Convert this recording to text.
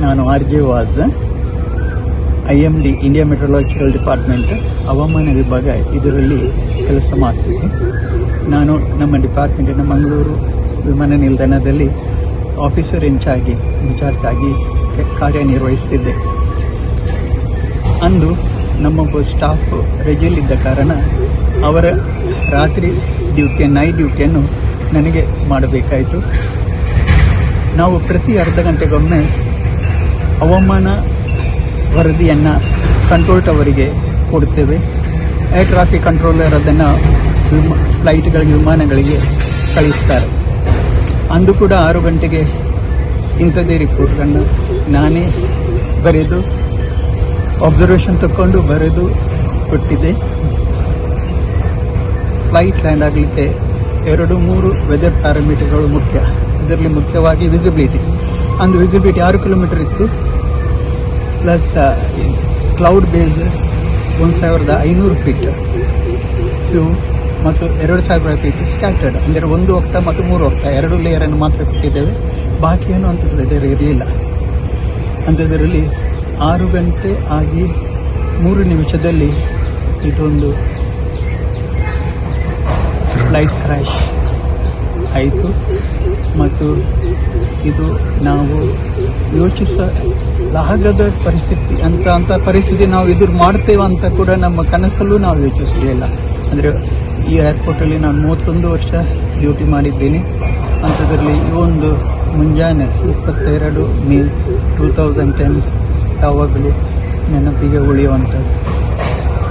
ನಾನು RJ was, IMD India meteorological department ಹವಾಮಾನ ವಿಭಾಗ ಇದರಲ್ಲಿ ಕೆಲಸ ಮಾಡ್ತೀನಿ. ನಾನು ನಮ್ಮ ಡಿಪಾರ್ಟ್ಮೆಂಟಿನ ಮಂಗಳೂರು ವಿಮಾನ ನಿಲ್ದಾಣದಲ್ಲಿ ಆಫೀಸರ್ ಇನ್ಚಾರ್ಜ್ ಆಗಿ ಕಾರ್ಯನಿರ್ವಹಿಸುತ್ತಿದ್ದೆ. ಅಂದು ನಮ್ಮೊಬ್ಬ ಸ್ಟಾಫ್ ರಜೆಯಲ್ಲಿದ್ದ ಕಾರಣ ಅವರ ರಾತ್ರಿ ನೈಟ್ ಡ್ಯೂಟಿಯನ್ನು ನನಗೆ ಮಾಡಬೇಕಾಯಿತು. ನಾವು ಪ್ರತಿ ಅರ್ಧ ಗಂಟೆಗೊಮ್ಮೆ ಹವಾಮಾನ ವರದಿಯನ್ನು ಕಂಟ್ರೋಲ್ ಟವರಿಗೆ ಕೊಡುತ್ತೇವೆ. ಏರ್ ಟ್ರಾಫಿಕ್ ಕಂಟ್ರೋಲರ್ ಅದನ್ನು ವಿಮಾನಗಳಿಗೆ ಕಳಿಸ್ತಾರೆ. ಅಂದು ಕೂಡ 6 ಗಂಟೆಗೆ ಇಂಥದ್ದೇ ರಿಪೋರ್ಟ್ಗಳನ್ನು ನಾನೇ ಬರೆದು ಅಬ್ಸರ್ವೇಷನ್ ತಗೊಂಡು ಬರೆದು ಕೊಟ್ಟಿದ್ದೆ. ಫ್ಲೈಟ್ ಲ್ಯಾಂಡ್ ಆಗಲಿಕ್ಕೆ 2-3 ವೆದರ್ ಪ್ಯಾರಾಮೀಟರ್ಗಳು ಮುಖ್ಯ. ಇದರಲ್ಲಿ ಮುಖ್ಯವಾಗಿ ವಿಸಿಬಿಲಿಟಿ. ಅಂದು ವಿಸಿಬಿಲಿಟಿ 6 ಕಿಲೋಮೀಟರ್ ಇತ್ತು, plus cloud base 1500 feet view ಮತ್ತು 2000 ಫೀಟ್ ಸ್ಕ್ಯಾಟರ್ಡ್, ಅಂದರೆ 1 ಒಕ್ಟ ಮತ್ತು 3 ಒಕ್ಟ 2 ಲೇಯರನ್ನು ಮಾತ್ರ ಕೊಟ್ಟಿದ್ದೇವೆ. ಬಾಕಿ ಏನು ಅಂಥದ್ದು ವೆದರ್ ಇರಲಿಲ್ಲ. ಅಂಥದ್ರಲ್ಲಿ 6 ಗಂಟೆ ಆಗಿ 3 ನಿಮಿಷದಲ್ಲಿ ಇದೊಂದು ಫ್ಲೈಟ್ ಕ್ರ್ಯಾಶ್ ಆಯಿತು. ಮತ್ತು ಇದು ನಾವು ಯೋಚಿಸಲಾಗದ ಪರಿಸ್ಥಿತಿ ಅಂಥ ಪರಿಸ್ಥಿತಿ ನಾವು ಎದುರು ಮಾಡ್ತೇವೆ ಅಂತ ಕೂಡ ನಮ್ಮ ಕನಸಲ್ಲೂ ನಾವು ಯೋಚಿಸಲಿಲ್ಲ. ಅಂದರೆ ಈ ಏರ್ಪೋರ್ಟಲ್ಲಿ ನಾನು 31 ವರ್ಷ ಡ್ಯೂಟಿ ಮಾಡಿದ್ದೀನಿ. ಅಂಥದ್ರಲ್ಲಿ ಈ ಒಂದು ಮುಂಜಾನೆ 22 ಮೇ 2010 ಯಾವಾಗಲೂ ನೆನಪಿಗೆ ಉಳಿಯುವಂಥದ್ದು.